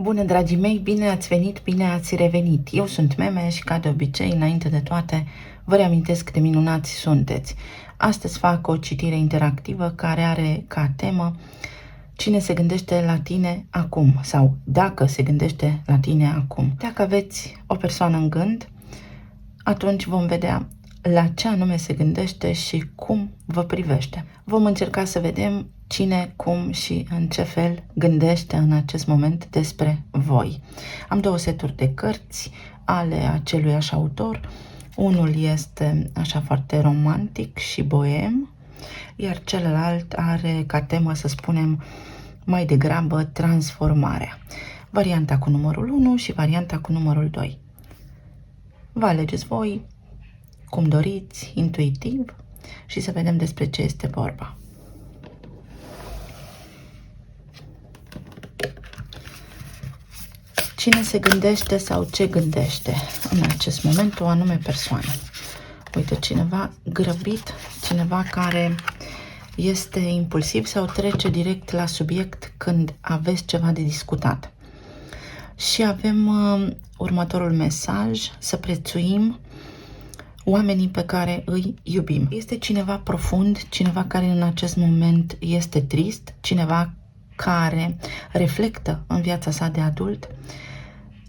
Bună, dragii mei, bine ați venit, bine ați revenit. Eu sunt Meme și, ca de obicei, înainte de toate, vă reamintesc cât de minunați sunteți. Astăzi fac o citire interactivă care are ca temă cine se gândește la tine acum sau dacă se gândește la tine acum. Dacă aveți o persoană în gând, atunci vom vedea la ce anume se gândește și cum vă privește. Vom încerca să vedem cine, cum și în ce fel gândește în acest moment despre voi. Am două seturi de cărți ale aceluiași autor. Unul este așa foarte romantic și boem, iar celălalt are ca temă, să spunem, mai degrabă transformarea. Varianta cu numărul 1 și varianta cu numărul 2. Vă alegeți voi cum doriți, intuitiv, și să vedem despre ce este vorba. Cine se gândește sau ce gândește în acest moment o anume persoană? Uite, cineva grăbit, cineva care este impulsiv sau trece direct la subiect când aveți ceva de discutat. Și avem următorul mesaj: să prețuim oamenii pe care îi iubim. Este cineva profund, cineva care în acest moment este trist, cineva care reflectă în viața sa de adult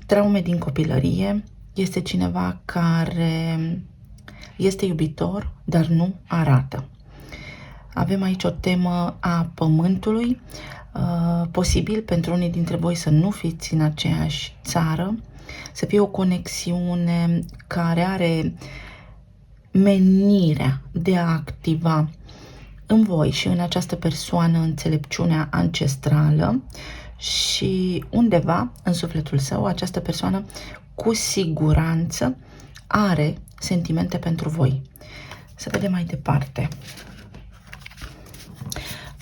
traume din copilărie, este cineva care este iubitor, dar nu arată. Avem aici o temă a pământului, posibil pentru unii dintre voi să nu fiți în aceeași țară, să fie o conexiune care are menirea de a activa în voi și în această persoană înțelepciunea ancestrală și undeva în sufletul său această persoană cu siguranță are sentimente pentru voi. Să vedem mai departe.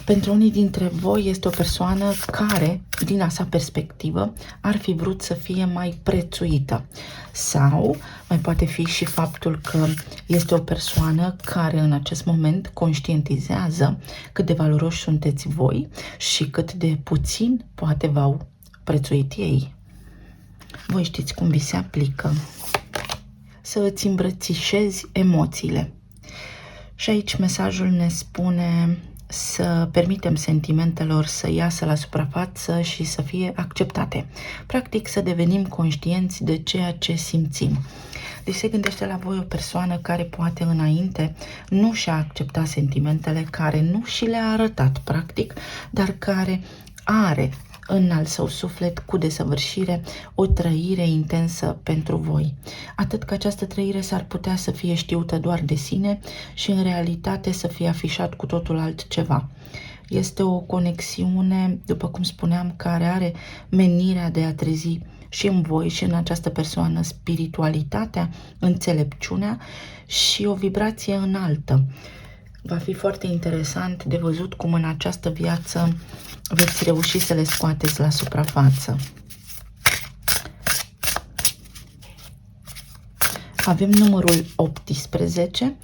Pentru unii dintre voi este o persoană care, din a sa perspectivă, ar fi vrut să fie mai prețuită. Sau mai poate fi și faptul că este o persoană care în acest moment conștientizează cât de valoroși sunteți voi și cât de puțin poate v-au prețuit ei. Voi știți cum vi se aplică. Să îți îmbrățișezi emoțiile. Și aici mesajul ne spune să permitem sentimentelor să iasă la suprafață și să fie acceptate. Practic să devenim conștienți de ceea ce simțim. Deci se gândește la voi o persoană care poate înainte nu și-a acceptat sentimentele, care nu și le-a arătat practic, dar care are în al său suflet cu desăvârșire o trăire intensă pentru voi. Atât că această trăire s-ar putea să fie știută doar de sine și în realitate să fie afișat cu totul altceva. Este o conexiune, după cum spuneam, care are menirea de a trezi și în voi și în această persoană spiritualitatea, înțelepciunea și o vibrație înaltă. Va fi foarte interesant de văzut cum în această viață veți reuși să le scoateți la suprafață. Avem numărul 18,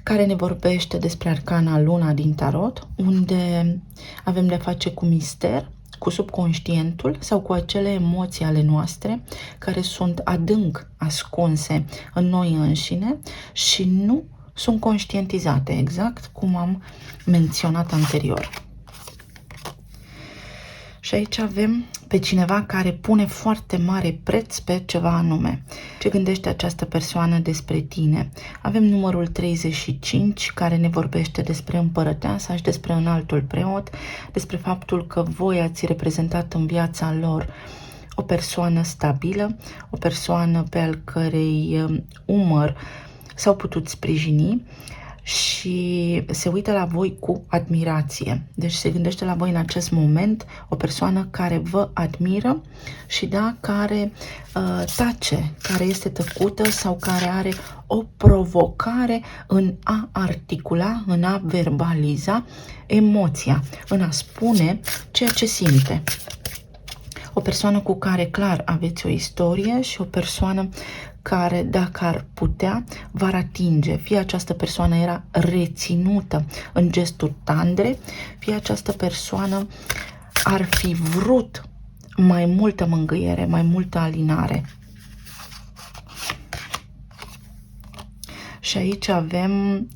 care ne vorbește despre arcana Luna din Tarot, unde avem de face cu mister, cu subconștientul sau cu acele emoții ale noastre care sunt adânc ascunse în noi înșine și nu sunt conștientizate, exact cum am menționat anterior. Și aici avem pe cineva care pune foarte mare preț pe ceva anume. Ce gândește această persoană despre tine? Avem numărul 35, care ne vorbește despre împărăteasa și despre înaltul preot, despre faptul că voi ați reprezentat în viața lor o persoană stabilă, o persoană pe al cărei umăr s-au putut sprijini și se uită la voi cu admirație. Deci se gândește la voi în acest moment o persoană care vă admiră și care tace, care este tăcută sau care are o provocare în a articula, în a verbaliza emoția, în a spune ceea ce simte. O persoană cu care clar aveți o istorie și o persoană care, dacă ar putea, v-ar atinge. Fie această persoană era reținută în gesturi tandre, fie această persoană ar fi vrut mai multă mângâiere, mai multă alinare. Și aici avem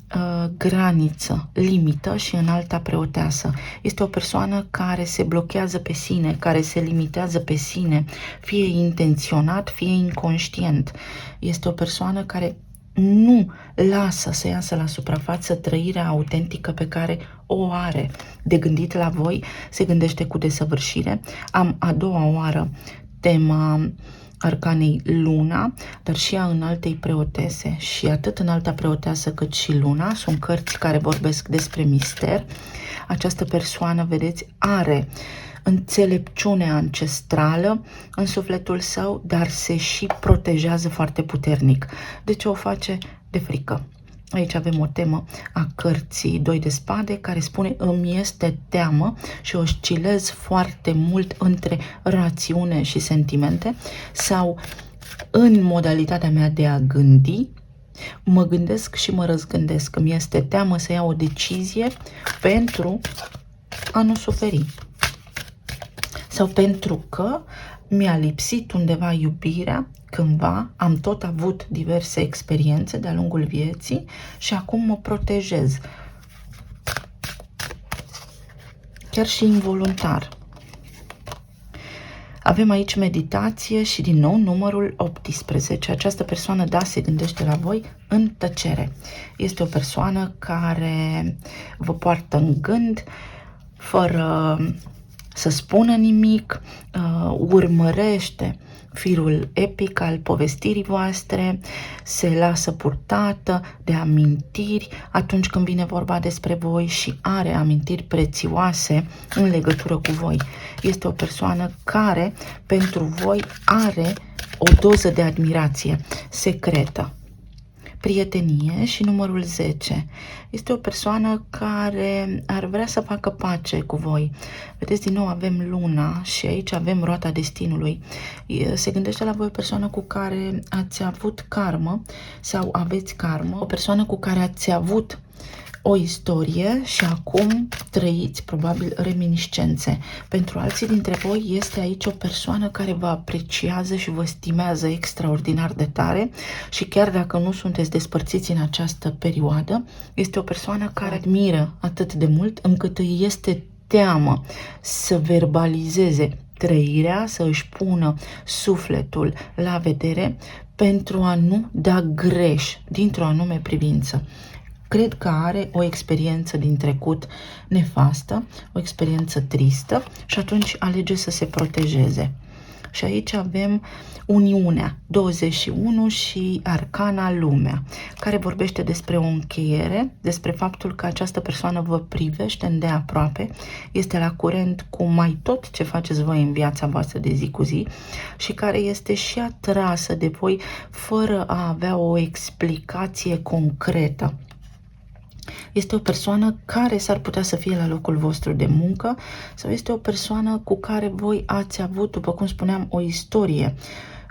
graniță, limită și înalta preoteasă. Este o persoană care se blochează pe sine, care se limitează pe sine, fie intenționat, fie inconștient. Este o persoană care nu lasă să iasă la suprafață trăirea autentică pe care o are. De gândit la voi, se gândește cu desăvârșire. Am a doua oară tema arcanei Luna, dar și a înaltei preotese, și atât înalta preoteasă cât și Luna sunt cărți care vorbesc despre mister. Această persoană, vedeți, are înțelepciune ancestrală în sufletul său, dar se și protejează foarte puternic. De ce o face? De frică. Aici avem o temă a cărții 2 de spade care spune îmi este teamă și oscilez foarte mult între rațiune și sentimente, sau în modalitatea mea de a gândi, mă gândesc și mă răzgândesc. Îmi este teamă să iau o decizie pentru a nu suferi. Sau pentru că mi-a lipsit undeva iubirea cândva, am tot avut diverse experiențe de-a lungul vieții și acum mă protejez. Chiar și involuntar. Avem aici meditație și din nou numărul 18. Această persoană, da, se gândește la voi în tăcere. Este o persoană care vă poartă în gând, fără să spună nimic, urmărește firul epic al povestirii voastre, se lasă purtată de amintiri atunci când vine vorba despre voi și are amintiri prețioase în legătură cu voi. Este o persoană care pentru voi are o doză de admirație secretă. Prietenie și numărul 10. Este o persoană care ar vrea să facă pace cu voi. Vedeți, din nou avem Luna și aici avem roata destinului. Se gândește la voi o persoană cu care ați avut karmă sau aveți karmă, o persoană cu care ați avut o istorie și acum trăiți probabil reminiscențe. Pentru alții dintre voi este aici o persoană care vă apreciază și vă stimează extraordinar de tare și chiar dacă nu sunteți despărțiți în această perioadă, este o persoană care admiră atât de mult încât îi este teamă să verbalizeze trăirea, să își pună sufletul la vedere pentru a nu da greș dintr-o anume privință. Cred că are o experiență din trecut nefastă, o experiență tristă și atunci alege să se protejeze. Și aici avem Uniunea 21 și Arcana Lumea, care vorbește despre o încheiere, despre faptul că această persoană vă privește îndeaproape, este la curent cu mai tot ce faceți voi în viața voastră de zi cu zi și care este și atrasă de voi fără a avea o explicație concretă. Este o persoană care s-ar putea să fie la locul vostru de muncă sau este o persoană cu care voi ați avut, după cum spuneam, o istorie,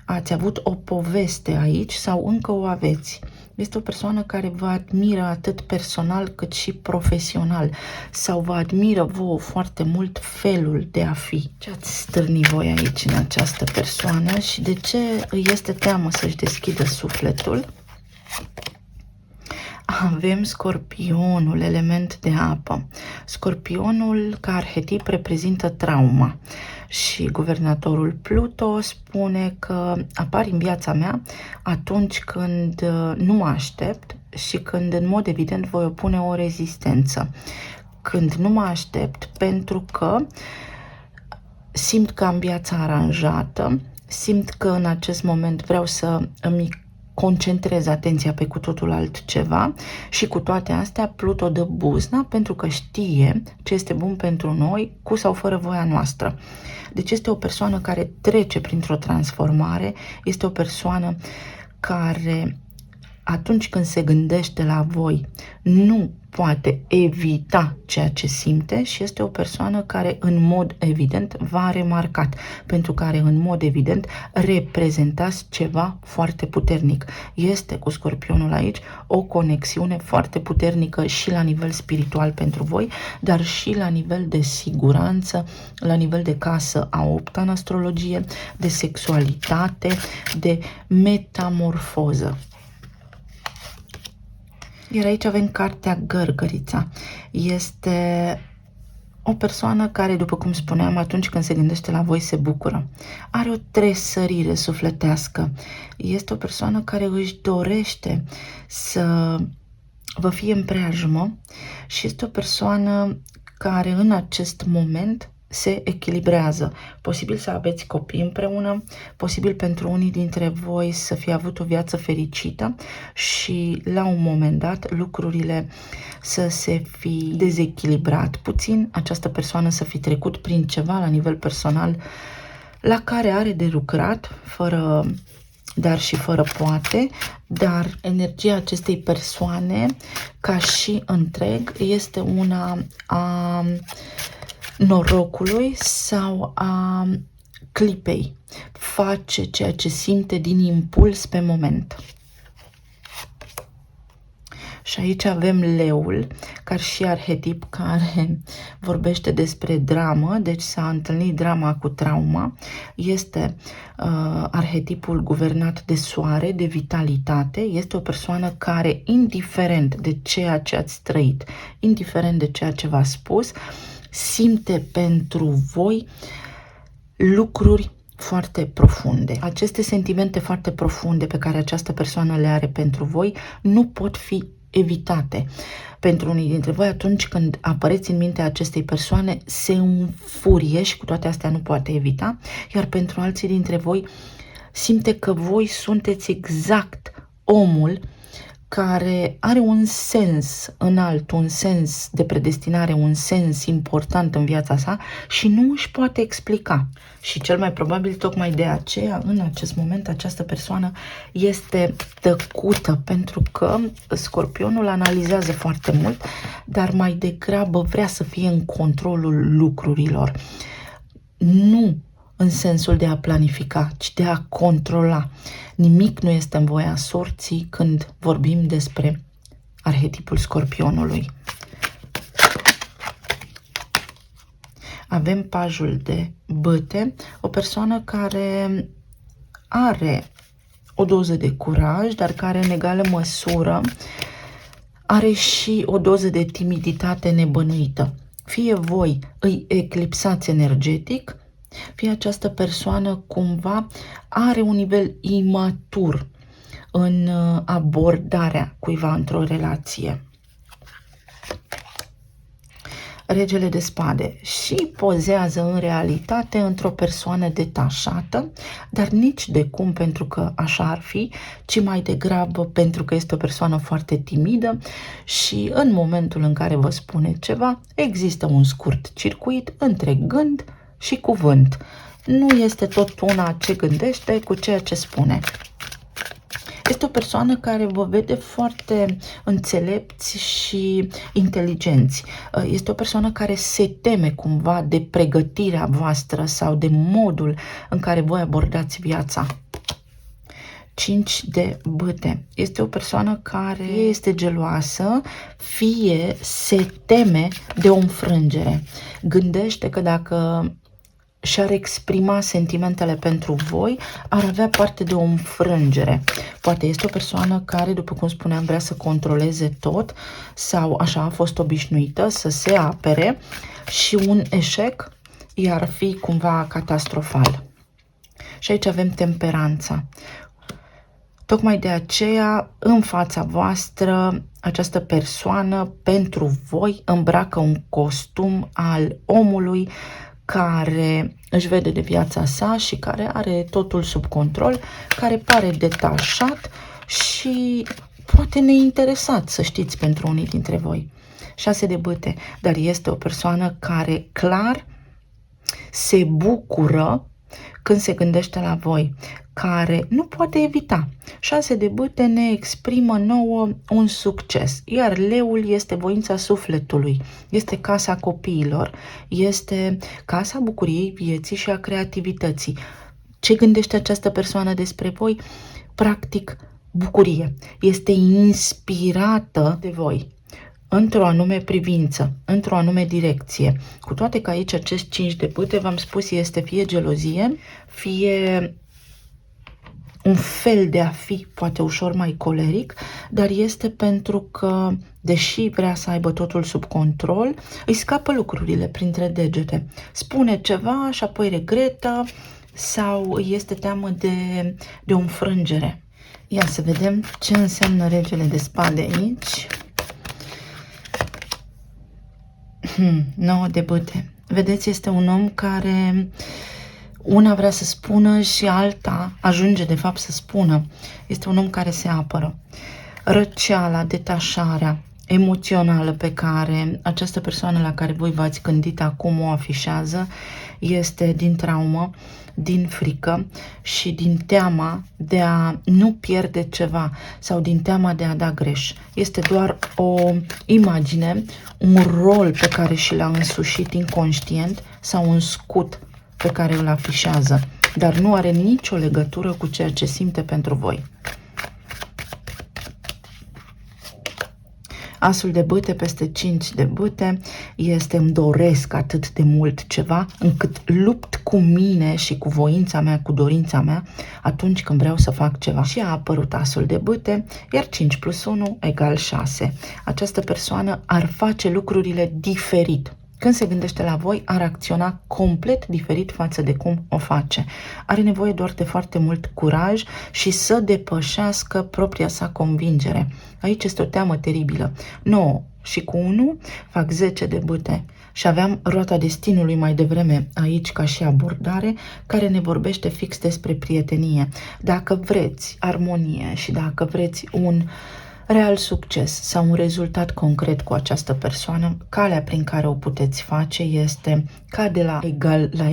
ați avut o poveste aici sau încă o aveți. Este o persoană care vă admiră atât personal cât și profesional sau vă admiră vouă foarte mult felul de a fi. Ce ați stârni voi aici în această persoană și de ce îi este teamă să-și deschidă sufletul? Avem Scorpionul, element de apă. Scorpionul, ca arhetip, reprezintă trauma și guvernatorul Pluto spune că apar în viața mea atunci când nu mă aștept și când, în mod evident, voi opune o rezistență. Când nu mă aștept pentru că simt că am viața aranjată, simt că în acest moment vreau să îmi concentrez atenția pe cu totul altceva și cu toate astea Pluto dă buzna pentru că știe ce este bun pentru noi cu sau fără voia noastră. Deci este o persoană care trece printr-o transformare, este o persoană care atunci când se gândește la voi, nu poate evita ceea ce simte și este o persoană care în mod evident v-a remarcat, pentru care în mod evident reprezentați ceva foarte puternic. Este cu Scorpionul aici o conexiune foarte puternică și la nivel spiritual pentru voi, dar și la nivel de siguranță, la nivel de casă a 8-a în astrologie, de sexualitate, de metamorfoză. Iar aici avem cartea Gărgărița. Este o persoană care, după cum spuneam, atunci când se gândește la voi, se bucură. Are o tresărire sufletească. Este o persoană care își dorește să vă fie în preajmă și este o persoană care în acest moment se echilibrează. Posibil să aveți copii împreună, posibil pentru unii dintre voi să fie avut o viață fericită și la un moment dat lucrurile să se fi dezechilibrat puțin, această persoană să fi trecut prin ceva la nivel personal la care are de lucrat, dar și fără poate, dar energia acestei persoane ca și întreg este una a norocului sau a clipei. Face ceea ce simte din impuls pe moment. Și aici avem leul, ca și arhetip care vorbește despre dramă, deci s-a întâlnit drama cu trauma. Este arhetipul guvernat de soare, de vitalitate. Este o persoană care, indiferent de ceea ce ați trăit, indiferent de ceea ce v-a spus, simte pentru voi lucruri foarte profunde. Aceste sentimente foarte profunde pe care această persoană le are pentru voi nu pot fi evitate. Pentru unii dintre voi, atunci când apăreți în mintea acestei persoane, se înfurie și cu toate astea nu poate evita, iar pentru alții dintre voi simte că voi sunteți exact omul care are un sens înalt, un sens de predestinare, un sens important în viața sa și nu își poate explica. Și cel mai probabil tocmai de aceea, în acest moment, această persoană este tăcută, pentru că Scorpionul analizează foarte mult, dar mai degrabă vrea să fie în controlul lucrurilor. Nu în sensul de a planifica, ci de a controla. Nimic nu este în voia sorții când vorbim despre arhetipul Scorpionului. Avem pajul de bâte, o persoană care are o doză de curaj, dar care în egală măsură are și o doză de timiditate nebănuită. Fie voi îi eclipsați energetic, fie această persoană cumva are un nivel imatur în abordarea cuiva într-o relație. Regele de spade și pozează în realitate într-o persoană detașată, dar nici de cum pentru că așa ar fi, ci mai degrabă pentru că este o persoană foarte timidă și în momentul în care vă spune ceva, există un scurt circuit între gând și cuvânt. Nu este tot una ce gândește cu ceea ce spune. Este o persoană care vă vede foarte înțelepți și inteligenți. Este o persoană care se teme cumva de pregătirea voastră sau de modul în care voi abordați viața. 5 de bâte. Este o persoană care este geloasă, fie se teme de o înfrângere. Gândește că dacă și-ar exprima sentimentele pentru voi, ar avea parte de o înfrângere. Poate este o persoană care, după cum spuneam, vrea să controleze tot sau așa a fost obișnuită să se apere și un eșec i-ar fi cumva catastrofal. Și aici avem temperanța. Tocmai de aceea, în fața voastră, această persoană pentru voi îmbracă un costum al omului care își vede de viața sa și care are totul sub control, care pare detașat și poate neinteresat, să știți, pentru unii dintre voi. 6 de bâte, dar este o persoană care clar se bucură când se gândește la voi, care nu poate evita. 6 de bâte ne exprimă nouă un succes, iar leul este voința sufletului, este casa copiilor, este casa bucuriei vieții și a creativității. Ce gândește această persoană despre voi? Practic, bucurie. Este inspirată de voi într-o anume privință, într-o anume direcție. Cu toate că aici acest 5 de bâte, v-am spus, este fie gelozie, fie un fel de a fi, poate ușor mai coleric, dar este pentru că, deși vrea să aibă totul sub control, îi scapă lucrurile printre degete. Spune ceva și apoi regretă sau îi este teamă de o înfrângere. Ia să vedem ce înseamnă regele de spade aici. 9 de bâte. Vedeți, este un om care una vrea să spună și alta ajunge de fapt să spună. Este un om care se apără. Răceala, detașarea emoțională pe care această persoană la care voi v-ați gândit acum o afișează este din traumă, din frică și din teama de a nu pierde ceva sau din teama de a da greș. Este doar o imagine, un rol pe care și l-a însușit inconștient sau un scut pe care îl afișează, dar nu are nicio legătură cu ceea ce simte pentru voi. Asul de bâte peste 5 de bâte este îmi doresc atât de mult ceva încât lupt cu mine și cu voința mea, cu dorința mea atunci când vreau să fac ceva. Și a apărut asul de bâte, iar 5 plus 1 egal 6. Această persoană ar face lucrurile diferit. Când se gândește la voi, ar acționa complet diferit față de cum o face. Are nevoie doar de foarte mult curaj și să depășească propria sa convingere. Aici este o teamă teribilă. 9 și cu 1 fac 10 de bâte. Și aveam roata destinului mai devreme aici ca și abordare, care ne vorbește fix despre prietenie. Dacă vreți armonie și dacă vreți un real succes sau un rezultat concret cu această persoană, calea prin care o puteți face este ca de la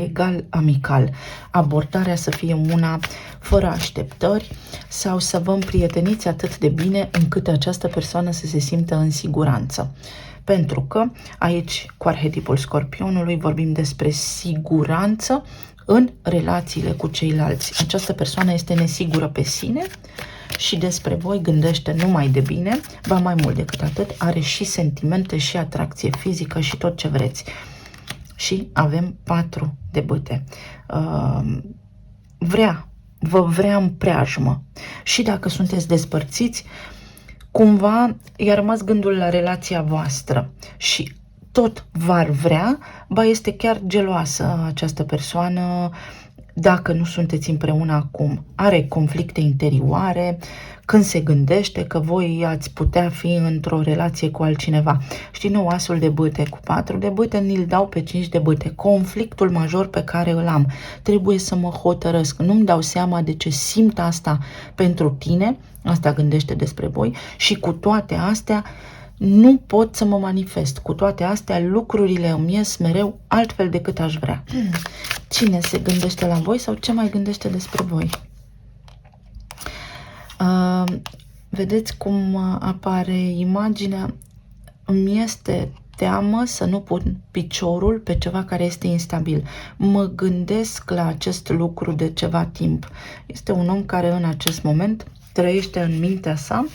egal amical. Abordarea să fie una fără așteptări sau să vă împrieteniți atât de bine încât această persoană să se simtă în siguranță. Pentru că aici, cu arhetipul Scorpionului, vorbim despre siguranță în relațiile cu ceilalți. Această persoană este nesigură pe sine și despre voi gândește numai de bine, ba mai mult decât atât, are și sentimente și atracție fizică și tot ce vreți. Și avem 4 de bâte. Vă vrea în preajmă. Și dacă sunteți despărțiți, cumva i-a rămas gândul la relația voastră și tot v-ar vrea, ba este chiar geloasă această persoană dacă nu sunteți împreună acum. Are conflicte interioare când se gândește că voi ați putea fi într-o relație cu altcineva. Știi, nu, asul de bâte cu 4 de bâte ni-l dau pe 5 de bâte. Conflictul major pe care îl am. Trebuie să mă hotărăsc. Nu-mi dau seama de ce simt asta pentru tine. Asta gândește despre voi. Și cu toate astea nu pot să mă manifest. Cu toate astea, lucrurile îmi ies mereu altfel decât aș vrea. Cine se gândește la voi sau ce mai gândește despre voi? Vedeți cum apare imaginea? Îmi este teamă să nu pun piciorul pe ceva care este instabil. Mă gândesc la acest lucru de ceva timp. Este un om care în acest moment trăiește în mintea sa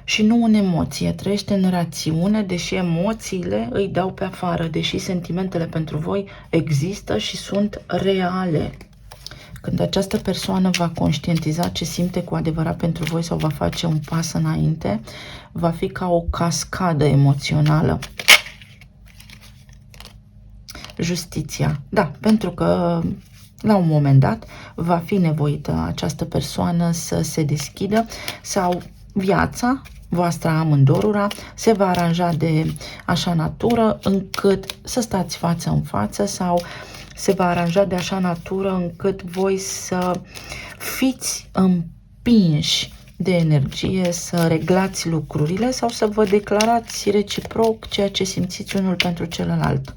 și nu în emoție, trăiește în rațiune, deși emoțiile îi dau pe afară, deși sentimentele pentru voi există și sunt reale. Când această persoană va conștientiza ce simte cu adevărat pentru voi sau va face un pas înainte, va fi ca o cascadă emoțională. Justiția. Da, pentru că la un moment dat va fi nevoită această persoană să se deschidă sau viața voastră amândorura se va aranja de așa natură încât să stați față în față sau se va aranja de așa natură încât voi să fiți împinși de energie, să reglați lucrurile sau să vă declarați reciproc ceea ce simțiți unul pentru celălalt.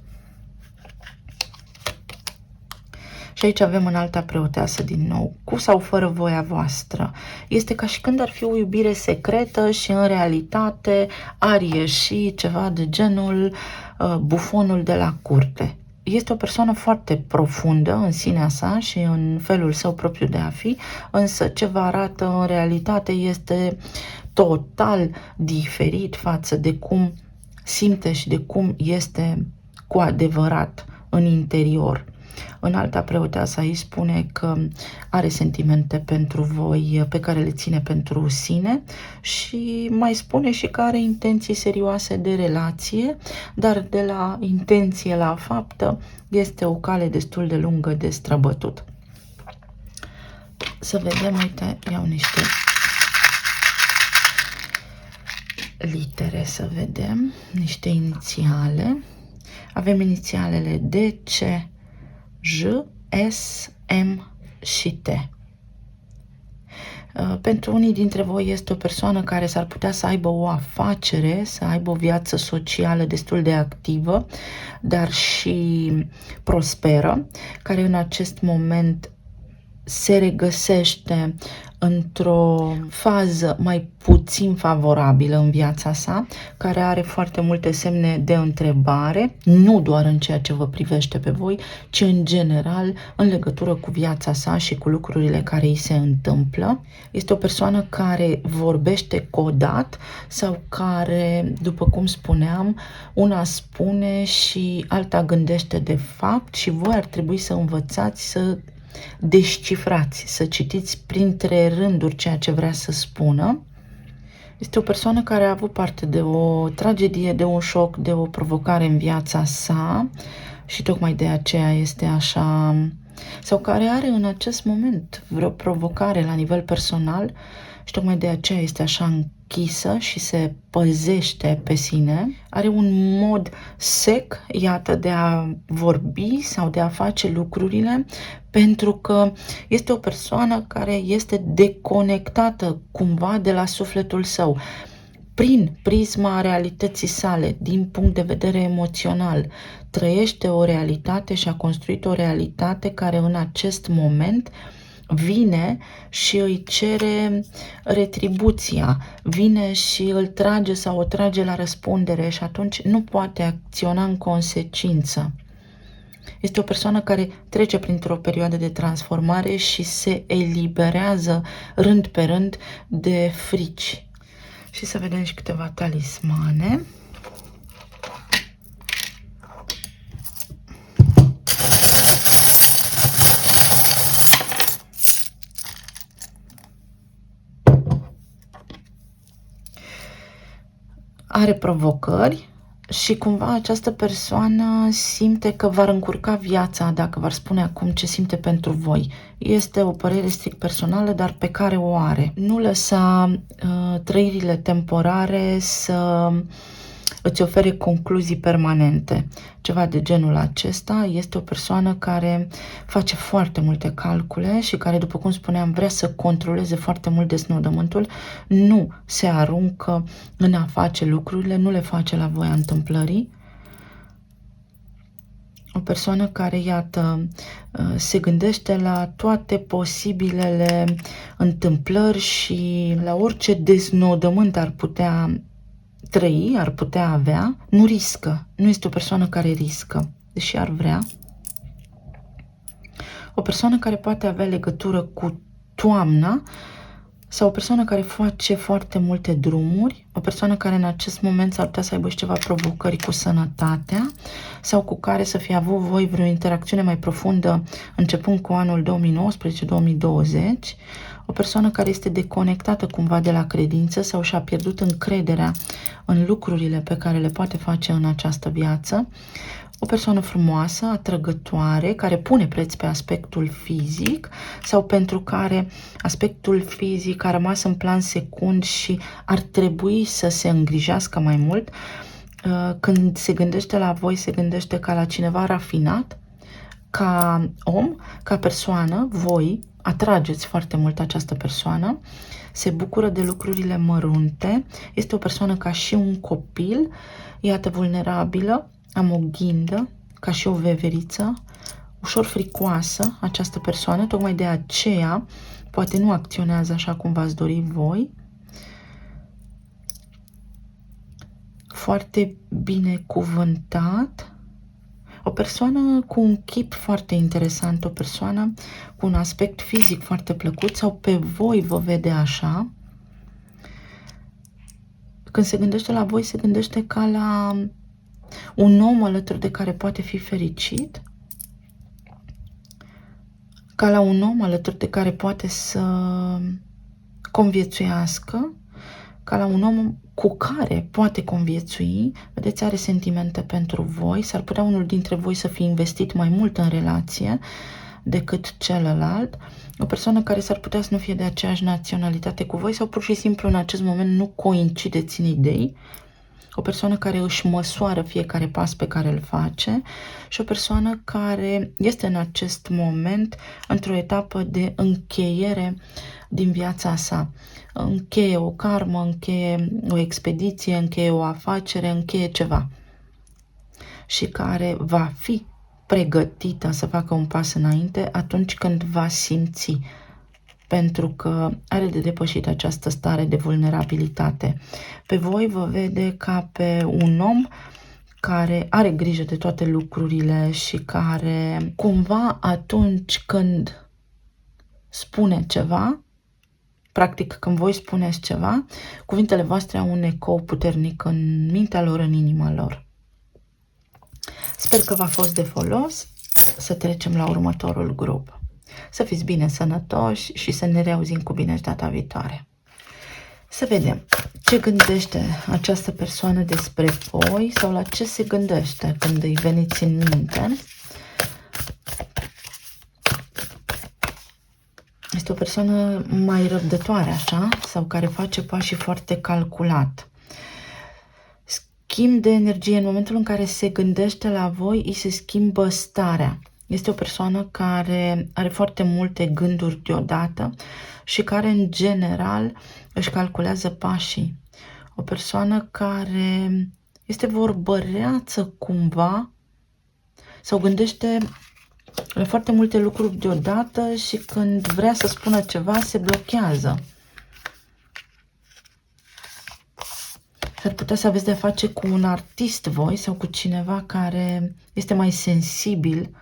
Și aici avem Înalta Preoteasă din nou, cu sau fără voia voastră. Este ca și când ar fi o iubire secretă și în realitate ar ieși ceva de genul bufonul de la curte. Este o persoană foarte profundă în sinea sa și în felul său propriu de a fi, însă ce vă arată în realitate este total diferit față de cum simte și de cum este cu adevărat în interior. Înalta Preoteasă aici spune că are sentimente pentru voi pe care le ține pentru sine și mai spune și că are intenții serioase de relație, dar de la intenție la faptă este o cale destul de lungă de străbătut. Să vedem, uite, iau niște litere să vedem, niște inițiale. Avem inițialele D, C, J, S, M și T. Pentru unii dintre voi este o persoană care s-ar putea să aibă o afacere, să aibă o viață socială destul de activă, dar și prosperă, care în acest moment se regăsește într-o fază mai puțin favorabilă în viața sa, care are foarte multe semne de întrebare, nu doar în ceea ce vă privește pe voi, ci în general în legătură cu viața sa și cu lucrurile care îi se întâmplă. Este o persoană care vorbește codat sau care, după cum spuneam, una spune și alta gândește de fapt și voi ar trebui să învățați să descifrați, să citiți printre rânduri ceea ce vrea să spună. Este o persoană care a avut parte de o tragedie, de un șoc, de o provocare în viața sa și tocmai de aceea este așa, sau care are în acest moment vreo provocare la nivel personal și tocmai de aceea este așa închisă și se păzește pe sine. Are un mod sec, iată, de a vorbi sau de a face lucrurile, pentru că este o persoană care este deconectată cumva de la sufletul său. Prin prisma realității sale, din punct de vedere emoțional, trăiește o realitate și a construit o realitate care în acest moment vine și îi cere retribuția, vine și îl trage sau o trage la răspundere și atunci nu poate acționa în consecință. Este o persoană care trece printr-o perioadă de transformare și se eliberează rând pe rând de frici. Și să vedem și câteva talismane. Are provocări și cumva această persoană simte că v-ar încurca viața dacă v-ar spune acum ce simte pentru voi. Este o părere strict personală, dar pe care o are. Nu lăsa trăirile temporare să îți ofere concluzii permanente. Ceva de genul acesta. Este o persoană care face foarte multe calcule și care, după cum spuneam, vrea să controleze foarte mult deznodământul. Nu se aruncă în a face lucrurile, nu le face la voia întâmplării. O persoană care, iată, se gândește la toate posibilele întâmplări și la orice deznodământ ar putea trăi, ar putea avea, nu riscă. Nu este o persoană care riscă, deși ar vrea. O persoană care poate avea legătură cu toamna sau o persoană care face foarte multe drumuri, o persoană care în acest moment s-ar putea să aibă și ceva provocări cu sănătatea sau cu care să fie avut voi vreo interacțiune mai profundă începând cu anul 2019-2020, o persoană care este deconectată cumva de la credință sau și-a pierdut încrederea în lucrurile pe care le poate face în această viață, o persoană frumoasă, atrăgătoare, care pune preț pe aspectul fizic sau pentru care aspectul fizic a rămas în plan secund și ar trebui să se îngrijească mai mult. Când se gândește la voi, se gândește ca la cineva rafinat, ca om, ca persoană. Voi atrageți foarte mult această persoană, se bucură de lucrurile mărunte, este o persoană ca și un copil, iată, vulnerabilă, am o ghindă, ca și o veveriță, ușor fricoasă această persoană, tocmai de aceea poate nu acționează așa cum v-ați dori voi. Foarte binecuvântat. O persoană cu un chip foarte interesant, o persoană cu un aspect fizic foarte plăcut sau pe voi vă vede așa. Când se gândește la voi, se gândește ca la un om alături de care poate fi fericit, ca la un om alături de care poate să conviețuiască, ca la un om cu care poate conviețui. Vedeți, are sentimente pentru voi. S-ar putea unul dintre voi să fie investit mai mult în relație decât celălalt. O persoană care s-ar putea să nu fie de aceeași naționalitate cu voi sau pur și simplu în acest moment nu coincideți în idei. O persoană care își măsoară fiecare pas pe care îl face și o persoană care este în acest moment într-o etapă de încheiere din viața sa. Încheie o karmă, încheie o expediție, încheie o afacere, încheie ceva. Și care va fi pregătită să facă un pas înainte atunci când va simți, pentru că are de depășit această stare de vulnerabilitate. Pe voi vă vede ca pe un om care are grijă de toate lucrurile și care cumva atunci când spune ceva, practic când voi spuneți ceva, cuvintele voastre au un ecou puternic în mintea lor, în inima lor. Sper că v-a fost de folos. Să trecem la următorul grup. Să fiți bine sănătoși și să ne reauzim cu bine și data viitoare. Să vedem ce gândește această persoană despre voi sau la ce se gândește când îi veniți în minte. Este o persoană mai răbdătoare, așa, sau care face pașii foarte calculat. Schimb de energie. În momentul în care se gândește la voi, îi se schimbă starea. Este o persoană care are foarte multe gânduri deodată și care, în general, își calculează pașii. O persoană care este vorbăreață cumva sau gândește la foarte multe lucruri deodată și când vrea să spună ceva, se blochează. S-ar putea să aveți de face cu un artist voi sau cu cineva care este mai sensibil.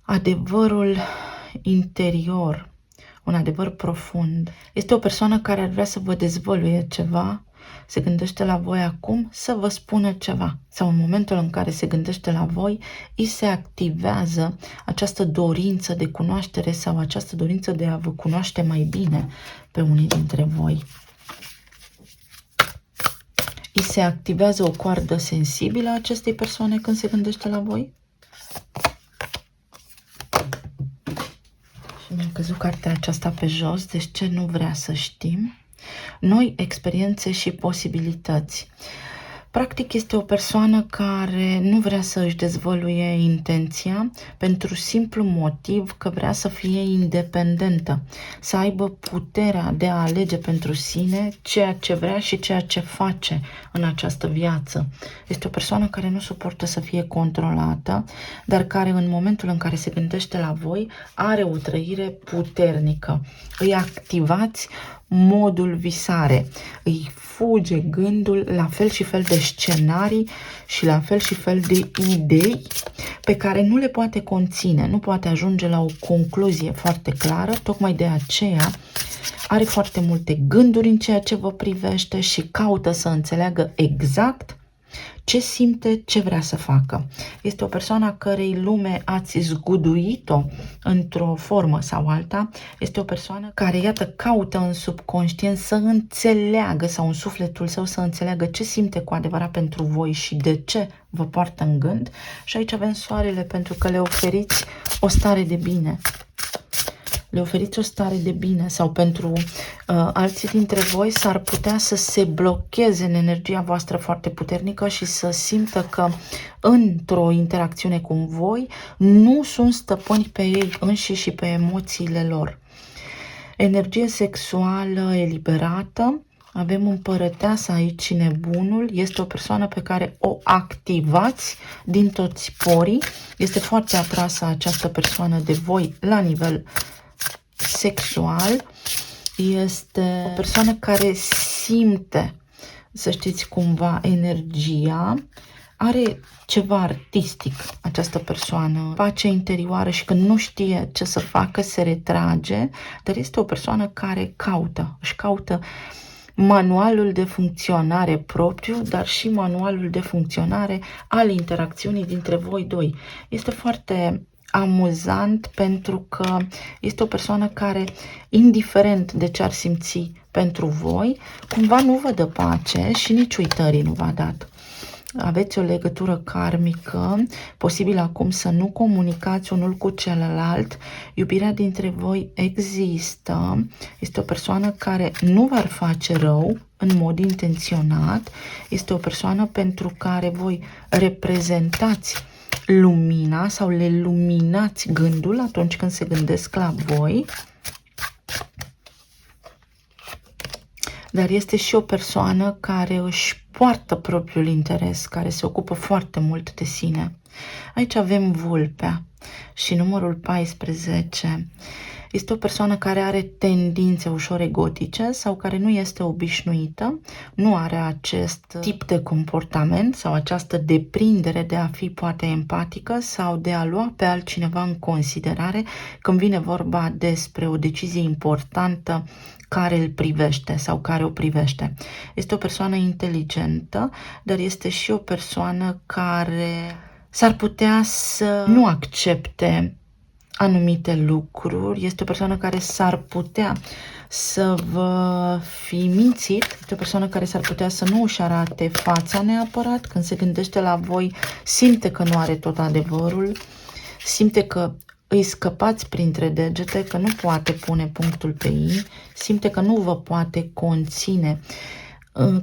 Adevărul interior, un adevăr profund. Este o persoană care ar vrea să vă dezvăluie ceva, se gândește la voi acum să vă spună ceva. Sau în momentul în care se gândește la voi, îi se activează această dorință de cunoaștere sau această dorință de a vă cunoaște mai bine pe unii dintre voi. Îi se activează o coardă sensibilă a acestei persoane când se gândește la voi? Și mi-a căzut cartea aceasta pe jos, deci ce nu vrea să știm? Noi, experiențe și posibilități. Practic este o persoană care nu vrea să își dezvăluie intenția pentru simplu motiv că vrea să fie independentă, să aibă puterea de a alege pentru sine ceea ce vrea și ceea ce face în această viață. Este o persoană care nu suportă să fie controlată, dar care în momentul în care se gândește la voi are o trăire puternică. Îi activați modul visare, îi fuge gândul la fel și fel de scenarii și la fel și fel de idei pe care nu le poate conține, nu poate ajunge la o concluzie foarte clară, tocmai de aceea are foarte multe gânduri în ceea ce vă privește și caută să înțeleagă exact ce simte, ce vrea să facă. Este o persoană a cărei lume ați zguduit-o într-o formă sau alta. Este o persoană care, iată, caută în subconștient să înțeleagă sau în sufletul său să înțeleagă ce simte cu adevărat pentru voi și de ce vă poartă în gând. Și aici avem soarele pentru că le oferiți o stare de bine. Le oferiți o stare de bine sau pentru alții dintre voi s-ar putea să se blocheze în energia voastră foarte puternică și să simtă că într-o interacțiune cu voi nu sunt stăpâni pe ei înșiși și pe emoțiile lor. Energie sexuală eliberată, Avem împărăteasa aici și nebunul. Este o persoană pe care o activați din toți porii. Este foarte atrasă această persoană de voi la nivel sexual. Este o persoană care simte, să știți cumva, energia. Are ceva artistic această persoană, pace interioară și când nu știe ce să facă, se retrage, dar este o persoană care își caută manualul de funcționare propriu, dar și manualul de funcționare al interacțiunii dintre voi doi. Este foarte amuzant pentru că este o persoană care, indiferent de ce ar simți pentru voi, cumva nu vă dă pace și nici uitării nu v-a dat. Aveți o legătură karmică, posibil acum să nu comunicați unul cu celălalt, iubirea dintre voi există, este o persoană care nu v-ar face rău în mod intenționat, este o persoană pentru care voi reprezentați lumina sau le luminați gândul atunci când se gândesc la voi. Dar este și o persoană care își poartă propriul interes, care se ocupă foarte mult de sine. Aici avem vulpea și numărul 14. Este o persoană care are tendințe ușor egotice sau care nu este obișnuită, nu are acest tip de comportament sau această deprindere de a fi poate empatică sau de a lua pe altcineva în considerare când vine vorba despre o decizie importantă care îl privește sau care o privește. Este o persoană inteligentă, dar este și o persoană care s-ar putea să nu accepte anumite lucruri. Este o persoană care s-ar putea să vă fi mințit, este o persoană care s-ar putea să nu își arate fața neapărat, când se gândește la voi, simte că nu are tot adevărul, simte că îi scăpați printre degete, că nu poate pune punctul pe i, simte că nu vă poate conține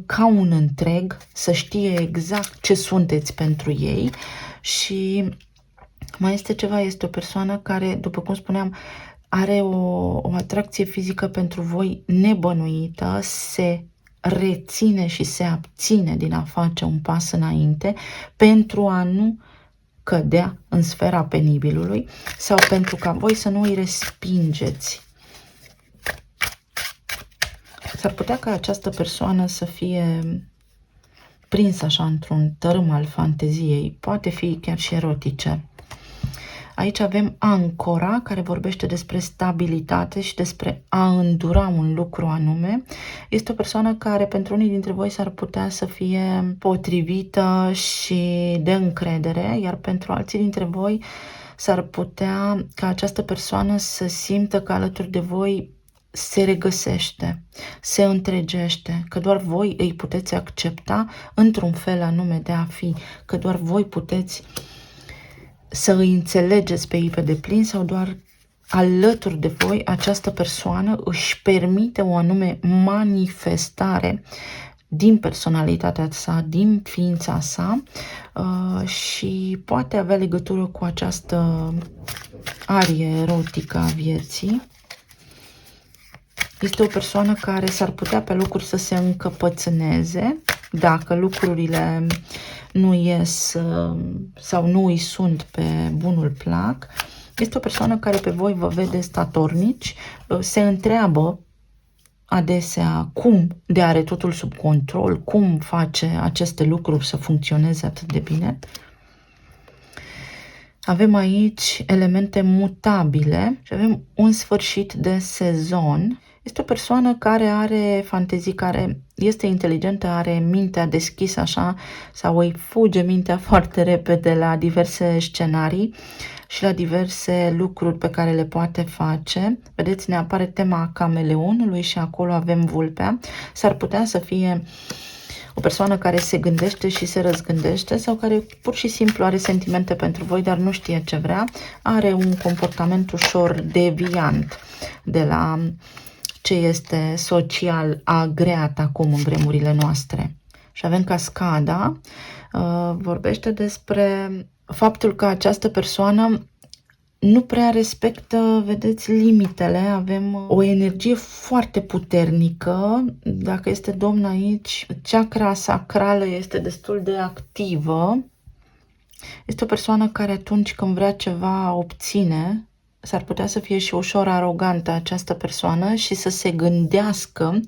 ca un întreg, să știe exact ce sunteți pentru ei. Și mai este ceva, este o persoană care, după cum spuneam, are o atracție fizică pentru voi nebănuită, se reține și se abține din a face un pas înainte pentru a nu cădea în sfera penibilului sau pentru ca voi să nu îi respingeți. S-ar putea ca această persoană să fie prinsă așa într-un tărâm al fanteziei, poate fi chiar și erotice. Aici avem ancora, care vorbește despre stabilitate și despre a îndura un lucru anume. Este o persoană care pentru unii dintre voi s-ar putea să fie potrivită și de încredere, iar pentru alții dintre voi s-ar putea ca această persoană să simtă că alături de voi se regăsește, se întregește, că doar voi îi puteți accepta într-un fel anume de a fi, că doar voi puteți să îi înțelegeți pe ei pe deplin sau doar alături de voi această persoană își permite o anume manifestare din personalitatea sa, din ființa sa și poate avea legătură cu această arie erotică a vieții. Este o persoană care s-ar putea pe lucruri să se încăpățâneze dacă lucrurile nu ies sau nu îi sunt pe bunul plac. Este o persoană care pe voi vă vede statornici, se întreabă adesea cum de are totul sub control, cum face aceste lucruri să funcționeze atât de bine. Avem aici elemente mutabile și avem un sfârșit de sezon. Este o persoană care are fantezii, care este inteligentă, are mintea deschisă așa sau îi fuge mintea foarte repede la diverse scenarii și la diverse lucruri pe care le poate face. Vedeți, ne apare tema cameleonului și acolo avem vulpea. S-ar putea să fie o persoană care se gândește și se răzgândește sau care pur și simplu are sentimente pentru voi, dar nu știe ce vrea. Are un comportament ușor deviant de la ce este social agreat acum în vremurile noastre. Și avem cascada, vorbește despre faptul că această persoană nu prea respectă, vedeți, limitele. Avem o energie foarte puternică. Dacă este domn aici, chakra sacrală este destul de activă. Este o persoană care atunci când vrea ceva obține. S-ar putea să fie și ușor arogantă această persoană și să se gândească,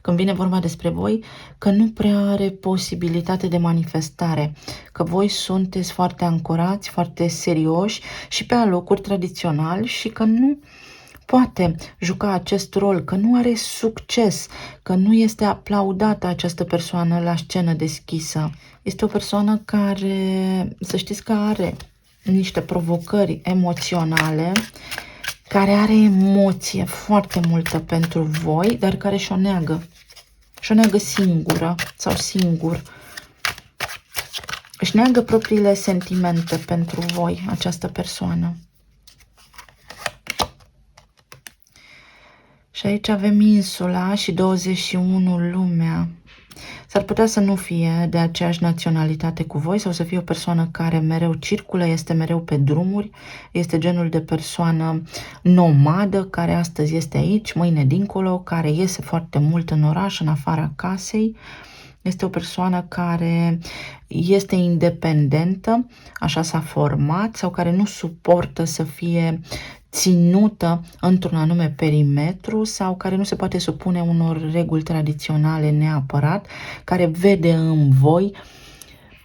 când vine vorba despre voi, că nu prea are posibilitate de manifestare, că voi sunteți foarte ancorați, foarte serioși și pe alocuri tradiționali și că nu poate juca acest rol, că nu are succes, că nu este aplaudată această persoană la scenă deschisă. Este o persoană care, să știți că are niște provocări emoționale, care are emoție foarte multă pentru voi, dar care și-o neagă. Și-o neagă singură sau singur. Își neagă propriile sentimente pentru voi, această persoană. Și aici avem insula și 21 lumea. S-ar putea să nu fie de aceeași naționalitate cu voi sau să fie o persoană care mereu circulă, este mereu pe drumuri, este genul de persoană nomadă care astăzi este aici, mâine dincolo, care iese foarte mult în oraș, în afara casei. Este o persoană care este independentă, așa s-a format, sau care nu suportă să fie ținută într-un anume perimetru sau care nu se poate supune unor reguli tradiționale neapărat, care vede în voi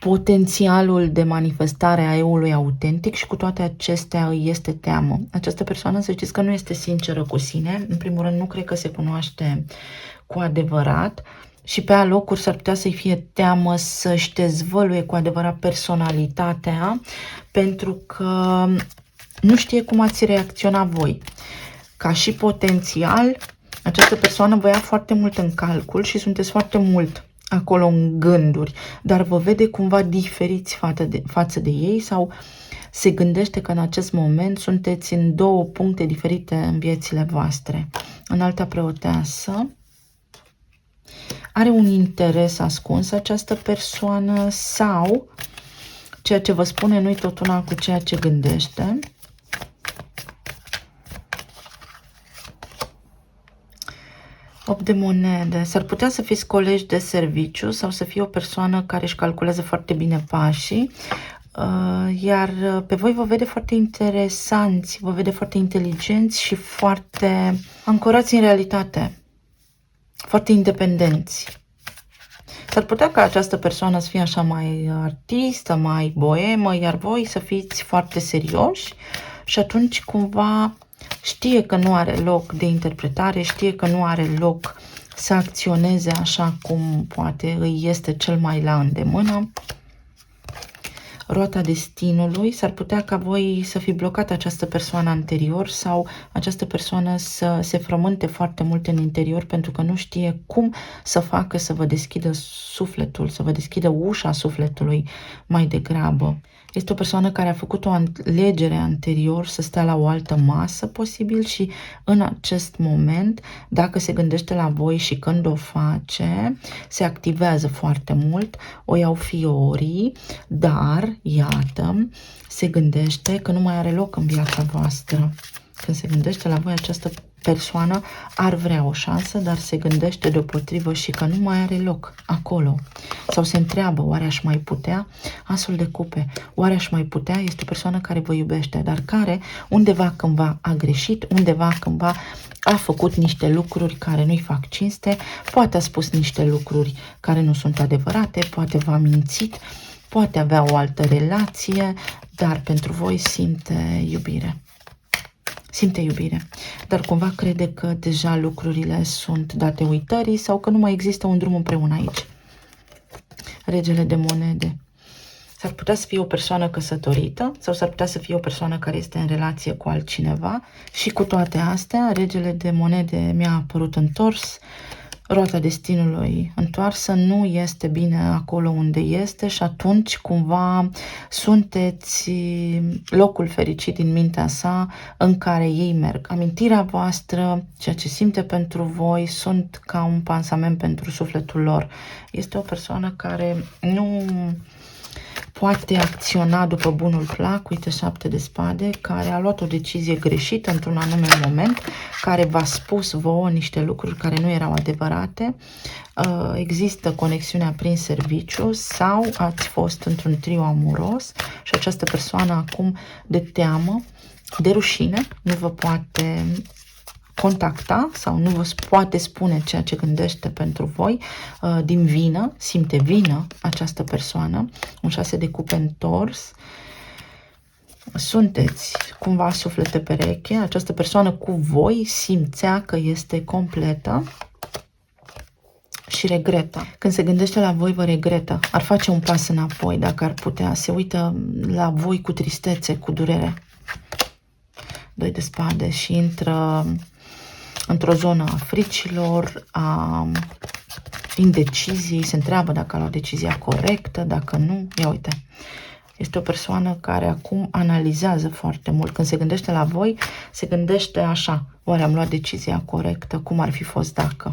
potențialul de manifestare a eului autentic și cu toate acestea îi este teamă. Această persoană, să știți că nu este sinceră cu sine, în primul rând nu cred că se cunoaște cu adevărat și pe alocuri s-ar putea să-i fie teamă să-și dezvăluie cu adevărat personalitatea, pentru că nu știe cum ați reacționa voi. Ca și potențial, această persoană vă ia foarte mult în calcul și sunteți foarte mult acolo în gânduri, dar vă vede cumva diferiți față de ei sau se gândește că în acest moment sunteți în două puncte diferite în viețile voastre. Înalta preoteasă are un interes ascuns această persoană sau ceea ce vă spune nu-i tot una cu ceea ce gândește. Opt de monede. S-ar putea să fiți colegi de serviciu sau să fie o persoană care își calculează foarte bine pașii, iar pe voi vă vede foarte interesanți, vă vede foarte inteligenți și foarte ancorați în realitate, foarte independenți. S-ar putea ca această persoană să fie așa mai artistă, mai boemă, iar voi să fiți foarte serioși și atunci cumva știe că nu are loc de interpretare, știe că nu are loc să acționeze așa cum poate îi este cel mai la îndemână. Roata destinului, s-ar putea ca voi să fi blocat această persoană anterior sau această persoană să se frământe foarte mult în interior pentru că nu știe cum să facă să vă deschidă sufletul, să vă deschidă ușa sufletului mai degrabă. Este o persoană care a făcut o alegere anterior să stea la o altă masă posibil și în acest moment, dacă se gândește la voi și când o face, se activează foarte mult, o iau fiorii, dar, iată, se gândește că nu mai are loc în viața voastră. Când se gândește la voi, această persoană ar vrea o șansă, dar se gândește deopotrivă și că nu mai are loc acolo. Sau se întreabă, oare aș mai putea? Asul de cupe, oare aș mai putea? Este o persoană care vă iubește, dar care undeva cândva a greșit, undeva cândva a făcut niște lucruri care nu-i fac cinste, poate a spus niște lucruri care nu sunt adevărate, poate v-a mințit, poate avea o altă relație, dar pentru voi simte iubire. Simte iubire, dar cumva crede că deja lucrurile sunt date uitării sau că nu mai există un drum împreună aici. Regele de monede. S-ar putea să fie o persoană căsătorită sau s-ar putea să fie o persoană care este în relație cu altcineva și cu toate astea, regele de monede mi-a apărut întors, roata destinului întoarsă, nu este bine acolo unde este și atunci cumva sunteți locul fericit din mintea sa în care ei merg. Amintirea voastră, ceea ce simte pentru voi sunt ca un pansament pentru sufletul lor. Este o persoană care nu poate acționa după bunul plac, uite 7 de spade, care a luat o decizie greșită într-un anume moment, care v-a spus vouă niște lucruri care nu erau adevărate, există conexiunea prin serviciu sau ați fost într-un trio amoros și această persoană acum de teamă, de rușine, nu vă poate contacta sau nu vă poate spune ceea ce gândește pentru voi, din vină, simte vină această persoană, un 6 de cupe întors, sunteți cumva suflete pereche, această persoană cu voi simțea că este completă și regretă. Când se gândește la voi, vă regretă, ar face un pas înapoi dacă ar putea, se uită la voi cu tristețe, cu durere. 2 de spade și intră într-o zonă a fricilor, a indeciziei, se întreabă dacă a luat decizia corectă, dacă nu, ia uite. Este o persoană care acum analizează foarte mult. Când se gândește la voi, se gândește așa, oare am luat decizia corectă, cum ar fi fost dacă?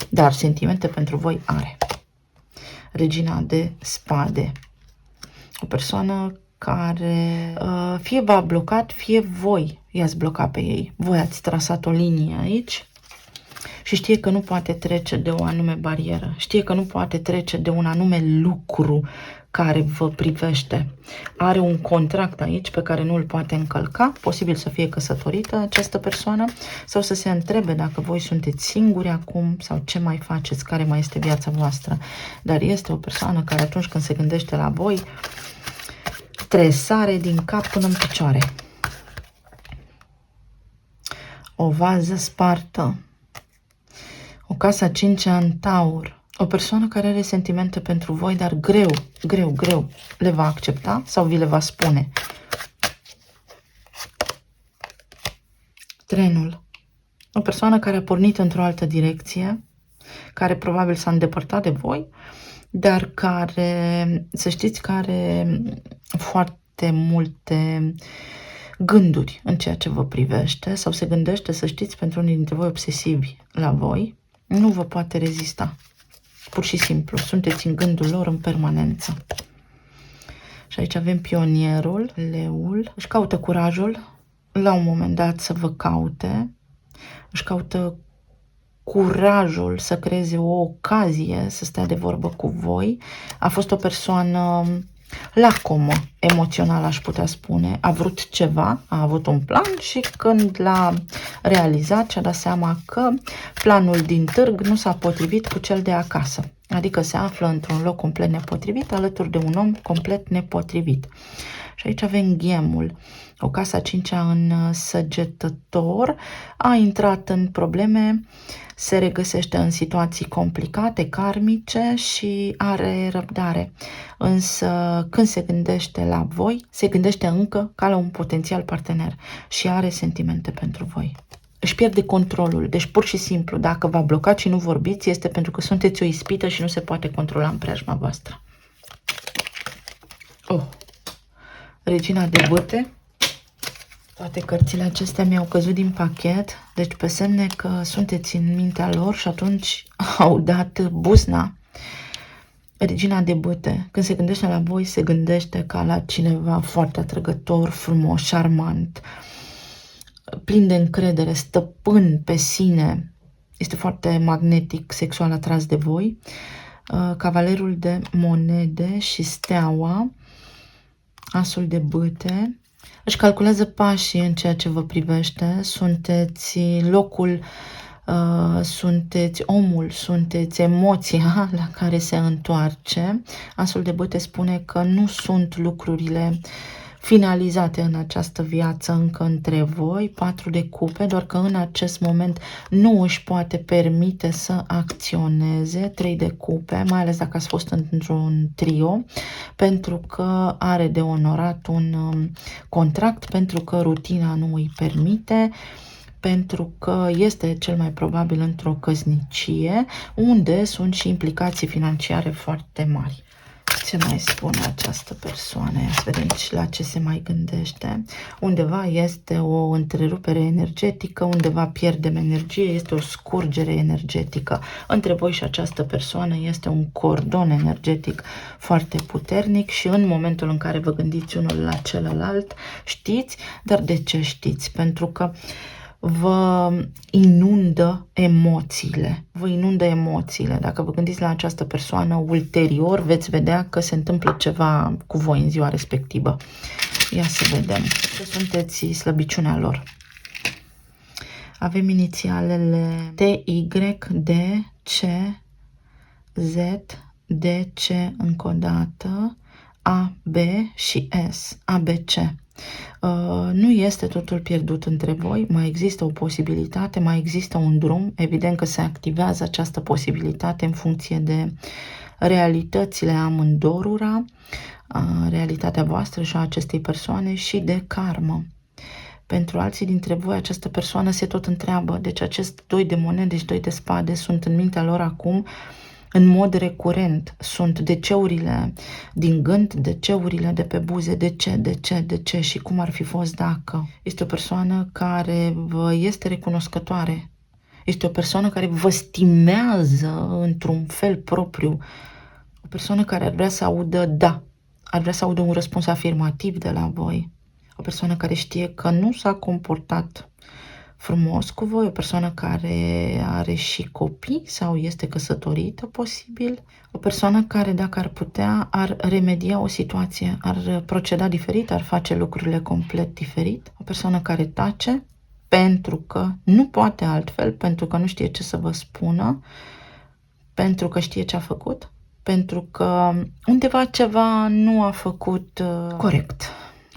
Dar sentimente pentru voi are. Regina de spade. O persoană care fie v-a blocat, fie voi i-ați blocat pe ei. Voi ați trasat o linie aici și știe că nu poate trece de o anume barieră. Știe că nu poate trece de un anume lucru care vă privește. Are un contract aici pe care nu îl poate încălca, posibil să fie căsătorită această persoană sau să se întrebe dacă voi sunteți singuri acum sau ce mai faceți, care mai este viața voastră. Dar este o persoană care atunci când se gândește la voi, tresare din cap până în picioare. O vază spartă. O casă a 5-a în taur. O persoană care are sentimente pentru voi, dar greu le va accepta sau vi le va spune. Trenul. O persoană care a pornit într-o altă direcție, care probabil s-a îndepărtat de voi, dar care, să știți, că are foarte multe gânduri în ceea ce vă privește sau se gândește, să știți, pentru unii dintre voi obsesivi la voi, nu vă poate rezista. Pur și simplu, sunteți în gândul lor în permanență. Și aici avem pionierul, leul, își caută curajul la un moment dat să vă caute, își caută curajul să creeze o ocazie să stea de vorbă cu voi. A fost o persoană lacomă, emoțional aș putea spune. A vrut ceva, a avut un plan și când l-a realizat și-a dat seama că planul din târg nu s-a potrivit cu cel de acasă. Adică se află într-un loc complet nepotrivit alături de un om complet nepotrivit. Și aici avem ghemul. O casă a 5-a în săgetător a intrat în probleme, se regăsește în situații complicate, karmice și are răbdare. Însă când se gândește la voi, se gândește încă ca la un potențial partener și are sentimente pentru voi. Își pierde controlul, deci pur și simplu, dacă v-a blocat și nu vorbiți, este pentru că sunteți o ispită și nu se poate controla în preajma voastră. Regina de bâte. Toate cărțile acestea mi-au căzut din pachet, deci pe semne că sunteți în mintea lor și atunci au dat buzna. Regina de bâte, când se gândește la voi, se gândește ca la cineva foarte atrăgător, frumos, șarmant, plin de încredere, stăpân pe sine, este foarte magnetic, sexual atras de voi. Cavalerul de monede și steaua, asul de bâte. Își calculează pașii în ceea ce vă privește, sunteți locul, sunteți omul, sunteți emoția la care se întoarce. Asul de bâte spune că nu sunt lucrurile finalizate în această viață încă între voi, 4 de cupe, doar că în acest moment nu își poate permite să acționeze, 3 de cupe, mai ales dacă ați fost într-un trio, pentru că are de onorat un contract, pentru că rutina nu îi permite, pentru că este cel mai probabil într-o căsnicie, unde sunt și implicații financiare foarte mari. Ce mai spune această persoană? Ia să vedem și la ce se mai gândește. Undeva este o întrerupere energetică, undeva pierdem energie, este o scurgere energetică. Între voi și această persoană este un cordon energetic foarte puternic și în momentul în care vă gândiți unul la celălalt, știți, dar de ce știți? Pentru că vă inundă emoțiile. Vă inundă emoțiile. Dacă vă gândiți la această persoană, ulterior veți vedea că se întâmplă ceva cu voi în ziua respectivă. Ia să vedem. Că sunteți slăbiciunea lor. Avem inițialele T, Y, D, C, Z, D, C încă o dată, A, B și S, A, B, C. Nu este totul pierdut între voi, mai există o posibilitate, mai există un drum. Evident că se activează această posibilitate în funcție de realitățile amândorura, realitatea voastră și a acestei persoane și de karmă. Pentru alții dintre voi, această persoană se tot întreabă, deci acest 2 de monede și 2 de spade sunt în mintea lor acum, în mod recurent. Sunt DC-urile din gând, DC-urile de pe buze, de ce și cum ar fi fost dacă. Este o persoană care vă este recunoscătoare. Este o persoană care vă stimează într-un fel propriu. O persoană care ar vrea să audă da. Ar vrea să audă un răspuns afirmativ de la voi. O persoană care știe că nu s-a comportat frumos cu voi, o persoană care are și copii sau este căsătorită, posibil. O persoană care, dacă ar putea, ar remedia o situație, ar proceda diferit, ar face lucrurile complet diferit. O persoană care tace pentru că nu poate altfel, pentru că nu știe ce să vă spună, pentru că știe ce a făcut, pentru că undeva ceva nu a făcut corect.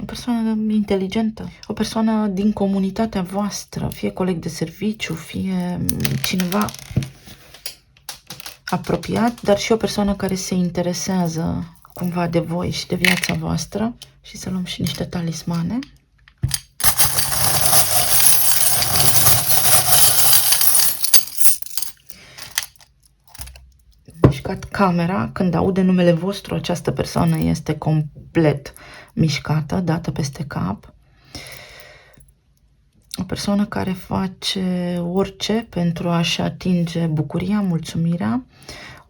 O persoană inteligentă, o persoană din comunitatea voastră, fie coleg de serviciu, fie cineva apropiat, dar și o persoană care se interesează cumva de voi și de viața voastră. Și să luăm și niște talismane. Mișcat camera, când aude numele vostru, această persoană este complet mișcată, dată peste cap. O persoană care face orice pentru a-și atinge bucuria, mulțumirea.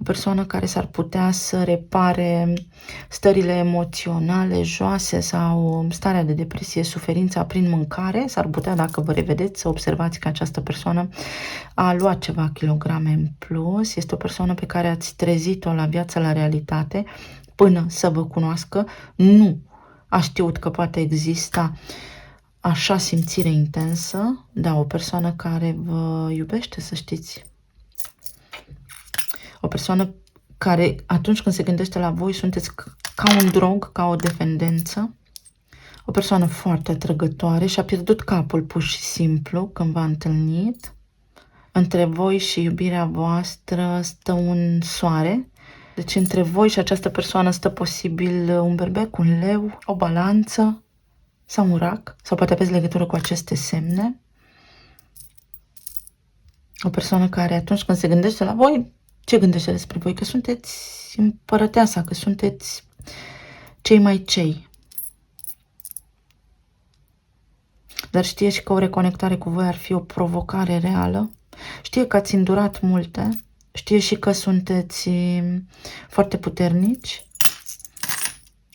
O persoană care s-ar putea să repare stările emoționale joase sau starea de depresie, suferința prin mâncare. S-ar putea, dacă vă revedeți, să observați că această persoană a luat ceva kilograme în plus. Este o persoană pe care ați trezit-o la viață, la realitate, până să vă cunoască. Nu a știut că poate exista așa simțire intensă, da, o persoană care vă iubește, să știți. O persoană care, atunci când se gândește la voi, sunteți ca un drog, ca o dependență. O persoană foarte atrăgătoare și a pierdut capul pur și simplu când v-a întâlnit. Între voi și iubirea voastră stă un soare. Deci între voi și această persoană stă posibil un berbec, un leu, o balanță sau un rac. Sau poate aveți legătură cu aceste semne. O persoană care atunci când se gândește la voi, ce gândește despre voi? Că sunteți împărăteasa, că sunteți cei mai cei. Dar știe și că o reconectare cu voi ar fi o provocare reală. Știe că ați îndurat multe. Știe și că sunteți foarte puternici.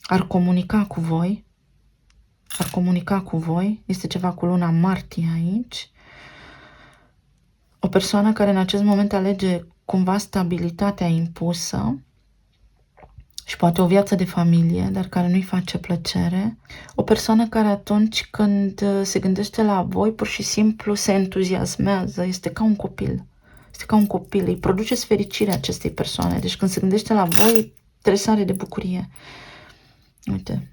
Ar comunica cu voi. Ar comunica cu voi. Este ceva cu luna martie aici. O persoană care în acest moment alege cumva stabilitatea impusă și poate o viață de familie, dar care nu-i face plăcere. O persoană care atunci când se gândește la voi, pur și simplu se entuziasmează, este ca un copil. Este ca un copil, îi produceți fericirea acestei persoane. Deci când se gândește la voi, tresare de bucurie. Uite.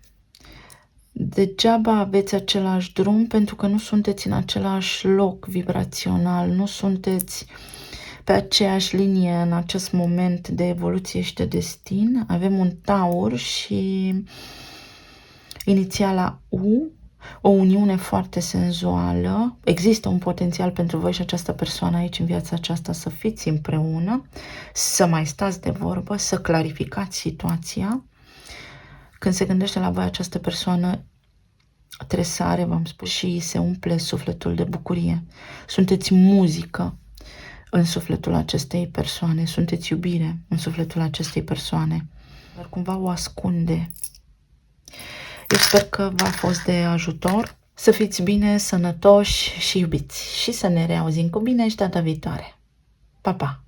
Degeaba aveți același drum pentru că nu sunteți în același loc vibrațional, nu sunteți pe aceeași linie în acest moment de evoluție și de destin. Avem un taur și inițiala U, o uniune foarte senzuală. Există un potențial pentru voi și această persoană aici în viața aceasta să fiți împreună, să mai stați de vorbă, să clarificați situația. Când se gândește la voi această persoană, tresare, v-am spus, și se umple sufletul de bucurie. Sunteți muzică în sufletul acestei persoane, sunteți iubire în sufletul acestei persoane, dar cumva o ascunde. Eu sper că v-a fost de ajutor. Să fiți bine, sănătoși și iubiți și să ne reauzim cu bine și data viitoare. Pa, pa!